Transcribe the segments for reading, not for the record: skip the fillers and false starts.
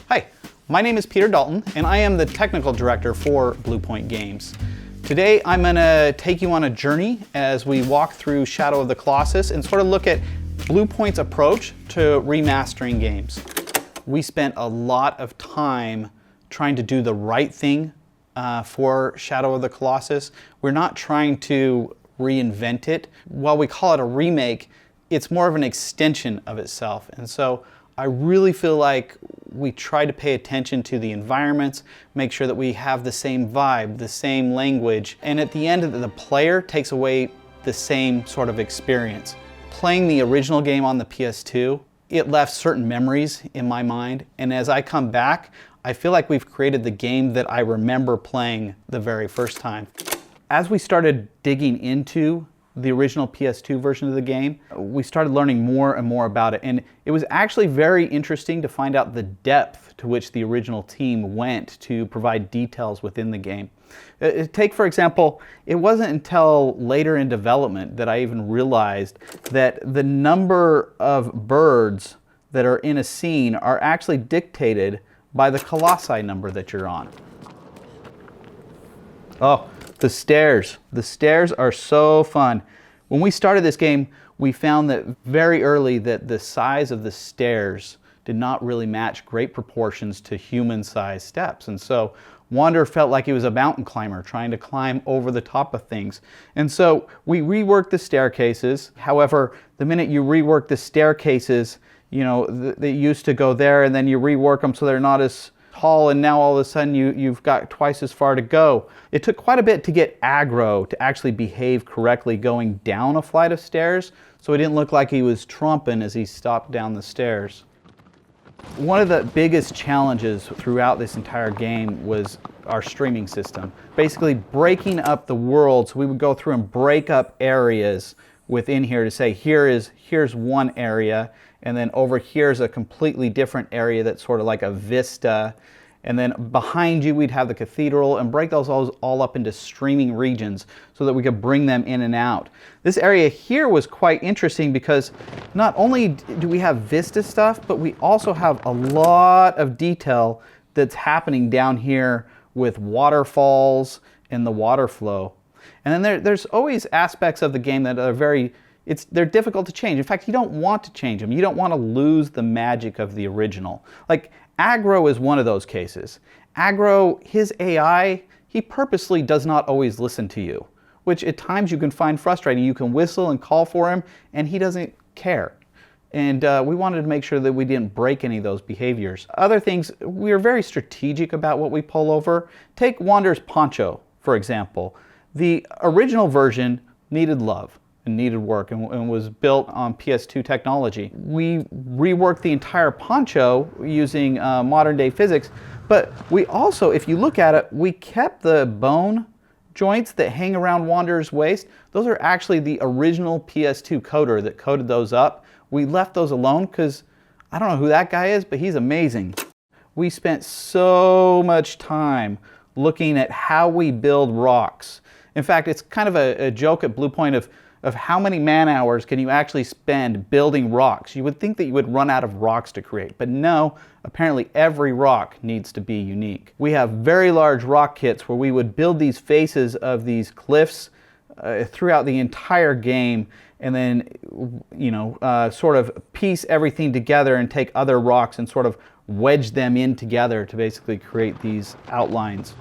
Hi, my name is Peter Dalton, and I am the technical director for Bluepoint Games. Today, I'm going to take you on a journey as we walk through Shadow of the Colossus and sort of look at Bluepoint's approach to remastering games. We spent a lot of time trying to do the right thing for Shadow of the Colossus. We're not trying to reinvent it. While we call it a remake, it's more of an extension of itself. And so I really feel like we try to pay attention to the environments, make sure that we have the same vibe, the same language, and at the end, the player takes away the same sort of experience. Playing the original game on the PS2, it left certain memories in my mind, and as I come back, I feel like we've created the game that I remember playing the very first time. As we started digging into the original PS2 version of the game, we started learning more and more about it, and it was actually very interesting to find out the depth to which the original team went to provide details within the game. Take, for example, it wasn't until later in development that I even realized that the number of birds that are in a scene are actually dictated by the Colossi number that you're on. Oh, the stairs. The stairs are so fun. When we started this game, we found that very early that the size of the stairs did not really match great proportions to human-sized steps. And so Wander felt like he was a mountain climber trying to climb over the top of things. And so we reworked the staircases. However, the minute you rework the staircases, you know, they used to go there and then you rework them so they're not as tall, and now all of a sudden you've got twice as far to go. It took quite a bit to get aggro to actually behave correctly going down a flight of stairs, so it didn't look like he was tromping as he stopped down the stairs. One of the biggest challenges throughout this entire game was our streaming system. Basically breaking up the world, so we would go through and break up areas within here to say here's one area, and then over here's a completely different area that's sort of like a vista, and then behind you we'd have the cathedral, and break those all up into streaming regions so that we could bring them in and out. This area here was quite interesting because not only do we have vista stuff, but we also have a lot of detail that's happening down here with waterfalls and the water flow. And then there's always aspects of the game that are they're difficult to change. In fact, you don't want to change them. You don't want to lose the magic of the original. Like, Aggro is one of those cases. Aggro, his AI, he purposely does not always listen to you, which at times you can find frustrating. You can whistle and call for him, and he doesn't care. And we wanted to make sure that we didn't break any of those behaviors. Other things, we are very strategic about what we pull over. Take Wander's poncho, for example. The original version needed love and needed work and was built on PS2 technology. We reworked the entire poncho using modern day physics, but we also, if you look at it, we kept the bone joints that hang around Wander's waist. Those are actually the original PS2 coder that coded those up. We left those alone because I don't know who that guy is, but he's amazing. We spent so much time looking at how we build rocks. In fact, it's kind of a joke at Bluepoint of how many man hours can you actually spend building rocks. You would think that you would run out of rocks to create, but no, apparently every rock needs to be unique. We have very large rock kits where we would build these faces of these cliffs throughout the entire game, and then sort of piece everything together and take other rocks and sort of wedge them in together to basically create these outlines.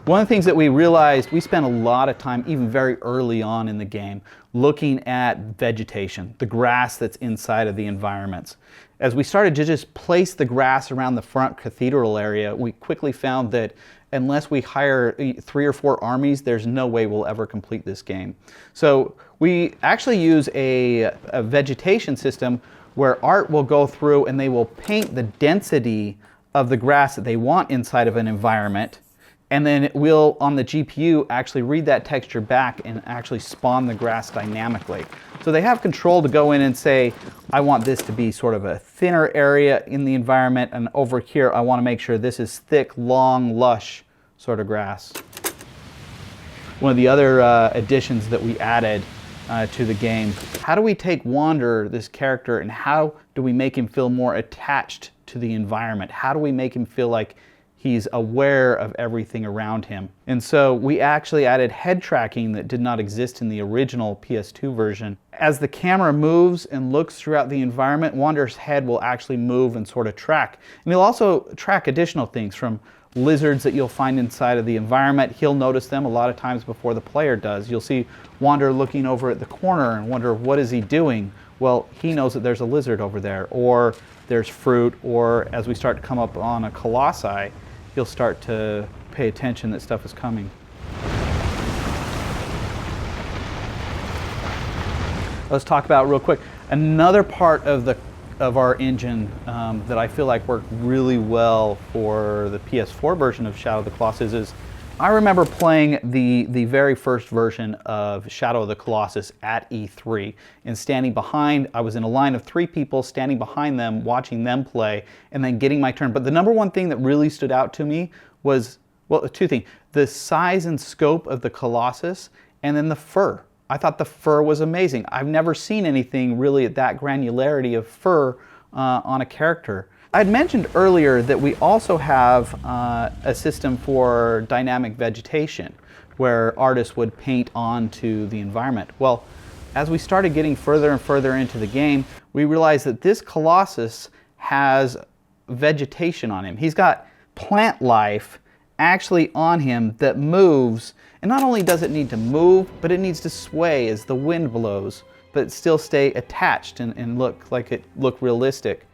One of the things that we realized, we spent a lot of time, even very early on in the game, looking at vegetation, the grass that's inside of the environments. As we started to just place the grass around the front cathedral area, we quickly found that unless we hire 3 or 4 armies, there's no way we'll ever complete this game. So we actually use a vegetation system where art will go through and they will paint the density of the grass that they want inside of an environment. And then it will, on the GPU, actually read that texture back and actually spawn the grass dynamically. So they have control to go in and say, I want this to be sort of a thinner area in the environment, and over here I want to make sure this is thick, long, lush sort of grass. One of the other additions that we added to the game. How do we take Wander, this character, and how do we make him feel more attached to the environment? How do we make him feel like he's aware of everything around him? And so we actually added head tracking that did not exist in the original PS2 version. As the camera moves and looks throughout the environment, Wander's head will actually move and sort of track. And he'll also track additional things, from lizards that you'll find inside of the environment. He'll notice them a lot of times before the player does. You'll see Wander looking over at the corner and wonder, what is he doing? Well, he knows that there's a lizard over there, or there's fruit, or as we start to come up on a Colossi, he'll start to pay attention that stuff is coming. Let's talk about real quick another part of our engine that I feel like worked really well for the PS4 version of Shadow of the Colossus is, I remember playing the very first version of Shadow of the Colossus at E3 and standing behind. I was in a line of 3 people, standing behind them, watching them play, and then getting my turn. But the number one thing that really stood out to me was, well, 2 things: the size and scope of the Colossus, and then the fur. I thought the fur was amazing. I've never seen anything really at that granularity of fur on a character. I'd mentioned earlier that we also have a system for dynamic vegetation, where artists would paint onto the environment. Well, as we started getting further and further into the game, we realized that this Colossus has vegetation on him. He's got plant life actually on him that moves. And not only does it need to move, but it needs to sway as the wind blows, but still stay attached and look realistic.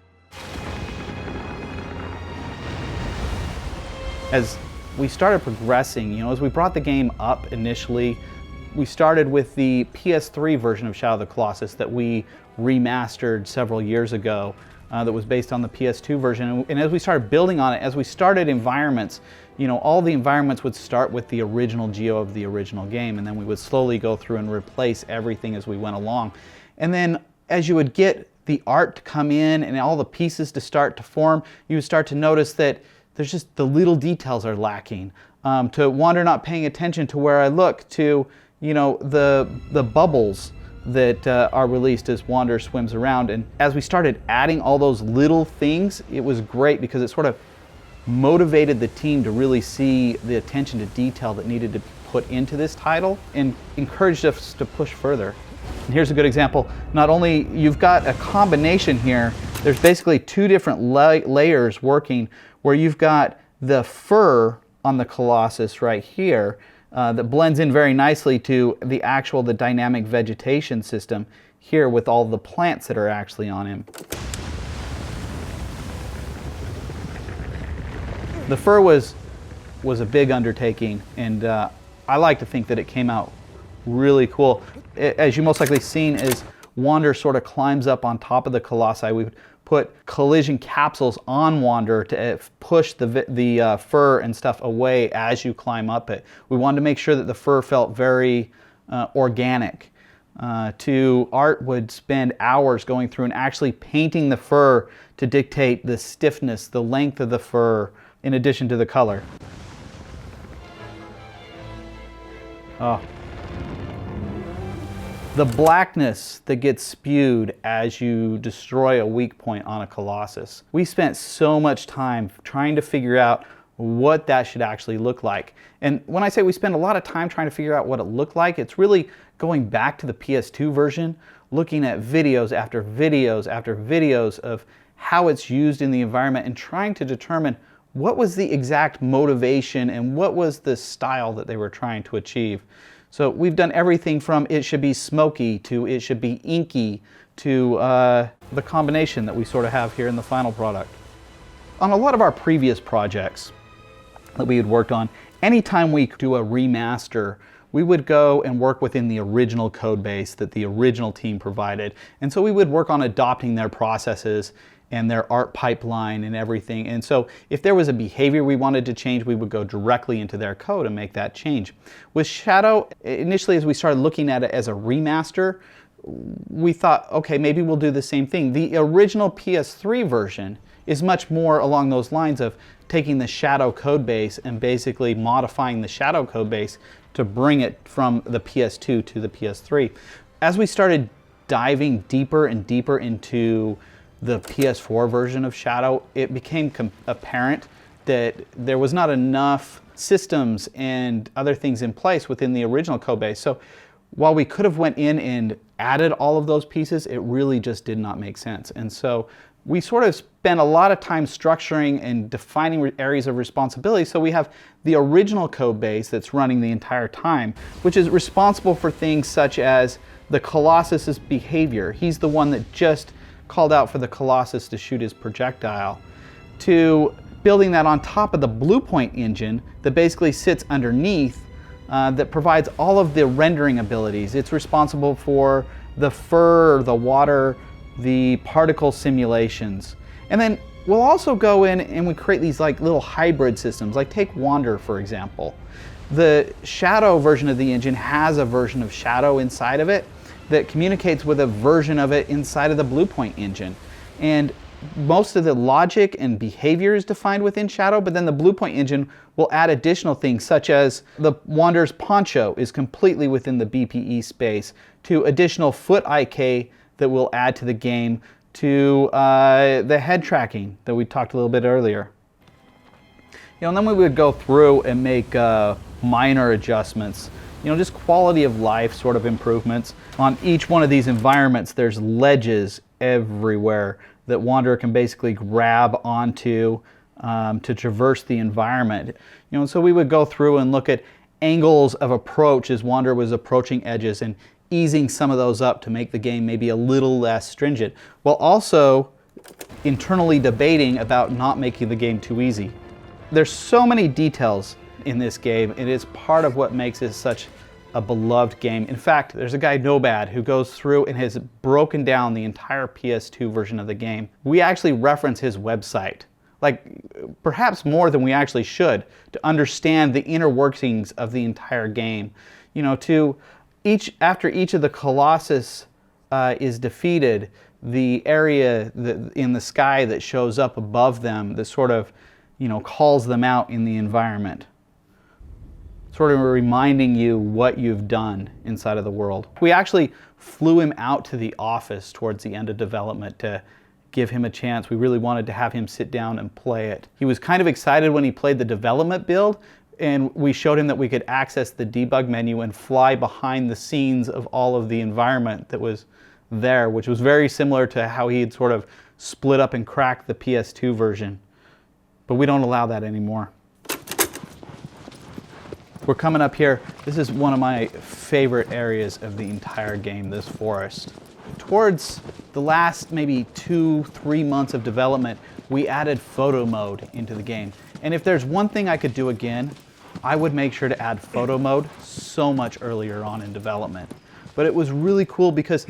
As we started progressing, as we brought the game up initially, we started with the PS3 version of Shadow of the Colossus that we remastered several years ago, that was based on the PS2 version. And as we started building on it, as we started environments, all the environments would start with the original geo of the original game, and then we would slowly go through and replace everything as we went along. And then as you would get the art to come in and all the pieces to start to form, you would start to notice that there's just the little details are lacking. To Wander not paying attention to where I look, to the bubbles that are released as Wander swims around. And as we started adding all those little things, it was great because it sort of motivated the team to really see the attention to detail that needed to be put into this title, and encouraged us to push further. And here's a good example. Not only you've got a combination here, there's basically 2 different layers working, where you've got the fur on the Colossus right here that blends in very nicely to the dynamic vegetation system here with all the plants that are actually on him. The fur was a big undertaking, and I like to think that it came out really cool. As you most likely seen, as Wander sort of climbs up on top of the Colossi, we would put collision capsules on Wander to push the fur and stuff away as you climb up it. We wanted to make sure that the fur felt very organic. Art would spend hours going through and actually painting the fur to dictate the stiffness, the length of the fur, in addition to the color. Oh. The blackness that gets spewed as you destroy a weak point on a Colossus. We spent so much time trying to figure out what that should actually look like. And when I say we spend a lot of time trying to figure out what it looked like, it's really going back to the PS2 version, looking at videos after videos after videos of how it's used in the environment, and trying to determine what was the exact motivation and what was the style that they were trying to achieve. So we've done everything from it should be smoky to it should be inky to the combination that we sort of have here in the final product. On a lot of our previous projects that we had worked on, anytime we do a remaster, we would go and work within the original code base that the original team provided. And so we would work on adopting their processes and their art pipeline and everything. And so if there was a behavior we wanted to change, we would go directly into their code and make that change. With Shadow, initially as we started looking at it as a remaster, we thought, okay, maybe we'll do the same thing. The original PS3 version is much more along those lines of taking the Shadow code base and basically modifying the Shadow code base to bring it from the PS2 to the PS3. As we started diving deeper and deeper into the PS4 version of Shadow, it became apparent that there was not enough systems and other things in place within the original code base. So while we could have went in and added all of those pieces, it really just did not make sense. And so we sort of spent a lot of time structuring and defining areas of responsibility. So we have the original code base that's running the entire time, which is responsible for things such as the Colossus's behavior. He's the one that just called out for the Colossus to shoot his projectile, to building that on top of the Bluepoint engine that basically sits underneath, that provides all of the rendering abilities. It's responsible for the fur, the water, the particle simulations. And then we'll also go in and we create these like little hybrid systems, like take Wander for example. The Shadow version of the engine has a version of Shadow inside of it that communicates with a version of it inside of the Bluepoint engine. And most of the logic and behavior is defined within Shadow, but then the Bluepoint engine will add additional things such as the Wander's poncho is completely within the BPE space, to additional foot IK that we'll add to the game, to the head tracking that we talked a little bit earlier. And then we would go through and make minor adjustments, just quality of life sort of improvements. On each one of these environments, there's ledges everywhere that Wanderer can basically grab onto to traverse the environment. And so we would go through and look at angles of approach as Wanderer was approaching edges and easing some of those up to make the game maybe a little less stringent, while also internally debating about not making the game too easy. There's so many details in this game, and it's part of what makes it such a beloved game. In fact, there's a guy, Nobad, who goes through and has broken down the entire PS2 version of the game. We actually reference his website, like perhaps more than we actually should, to understand the inner workings of the entire game. After each of the Colossus is defeated, the area in the sky that shows up above them that sort of, calls them out in the environment, sort of reminding you what you've done inside of the world. We actually flew him out to the office towards the end of development to give him a chance. We really wanted to have him sit down and play it. He was kind of excited when he played the development build, and we showed him that we could access the debug menu and fly behind the scenes of all of the environment that was there, which was very similar to how he had sort of split up and cracked the PS2 version. But we don't allow that anymore. We're coming up here. This is one of my favorite areas of the entire game, this forest. Towards the last maybe 2-3 months of development, we added photo mode into the game. And if there's one thing I could do again, I would make sure to add photo mode so much earlier on in development. But it was really cool because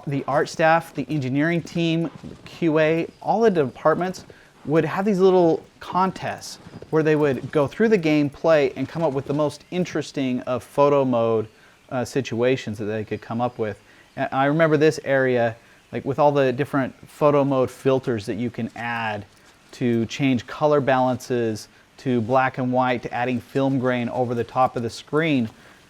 the art staff, the engineering team, the QA, all the departments would have these little contests where they would go through the game, play, and come up with the most interesting of photo mode situations that they could come up with. And I remember this area, like with all the different photo mode filters that you can add to change color balances, to black and white, to adding film grain over the top of the screen.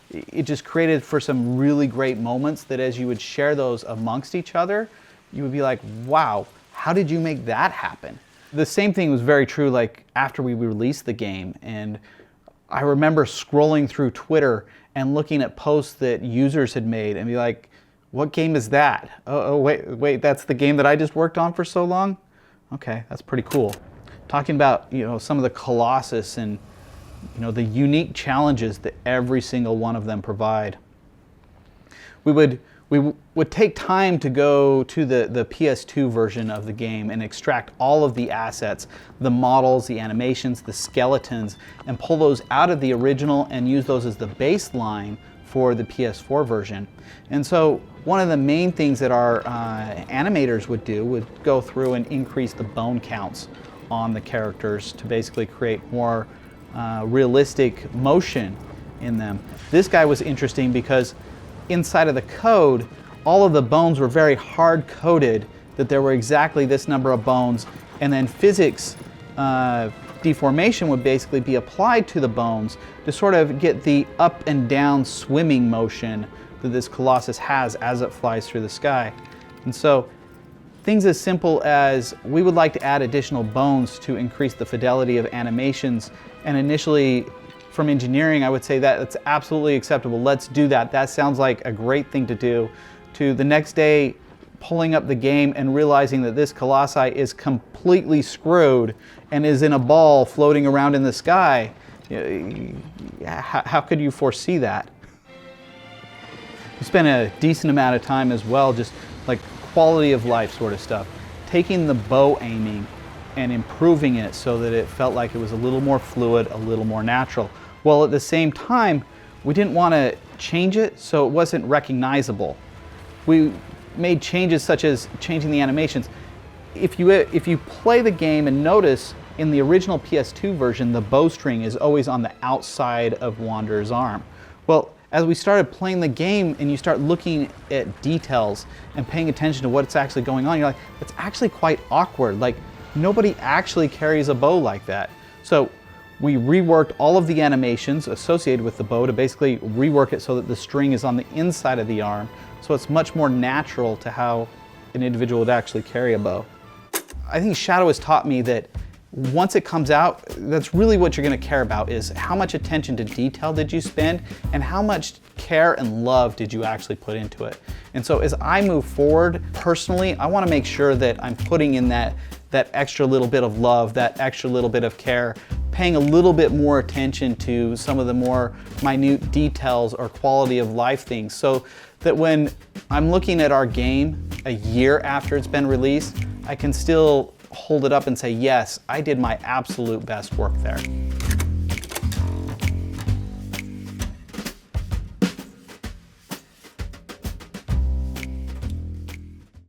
It just created for some really great moments that as you would share those amongst each other, you would be like, wow, how did you make that happen? The same thing was very true like after we released the game, and I remember scrolling through Twitter and looking at posts that users had made and be like, what game is that? Oh wait, that's the game that I just worked on for so long? Okay, that's pretty cool. Talking about, some of the Colossus and, the unique challenges that every single one of them provide. We would take time to go to the PS2 version of the game and extract all of the assets, the models, the animations, the skeletons, and pull those out of the original and use those as the baseline for the PS4 version. And so one of the main things that our animators would do would go through and increase the bone counts on the characters to basically create more realistic motion in them. This guy was interesting because inside of the code, all of the bones were very hard coded, that there were exactly this number of bones, and then physics deformation would basically be applied to the bones to sort of get the up and down swimming motion that this Colossus has as it flies through the sky. And so things as simple as we would like to add additional bones to increase the fidelity of animations, and initially from engineering I would say that it's absolutely acceptable, let's do that, that sounds like a great thing to do, to the next day pulling up the game and realizing that this Colossi is completely screwed and is in a ball floating around in the sky. How could you foresee that? We spent a decent amount of time as well, just like quality of life sort of stuff. Taking the bow aiming and improving it so that it felt like it was a little more fluid, a little more natural. While at the same time, we didn't want to change it so it wasn't recognizable. We made changes such as changing the animations. If you play the game and notice, in the original PS2 version, the bowstring is always on the outside of Wanderer's arm. Well, as we started playing the game and you start looking at details and paying attention to what's actually going on, you're like, it's actually quite awkward. Like, nobody actually carries a bow like that. So we reworked all of the animations associated with the bow to basically rework it so that the string is on the inside of the arm, so it's much more natural to how an individual would actually carry a bow. I think Shadow has taught me that once it comes out, that's really what you're going to care about, is how much attention to detail did you spend and how much care and love did you actually put into it. And so as I move forward, personally, I want to make sure that I'm putting in that extra little bit of love, that extra little bit of care, paying a little bit more attention to some of the more minute details or quality of life things, so that when I'm looking at our game a year after it's been released, I can still hold it up and say, yes, I did my absolute best work there.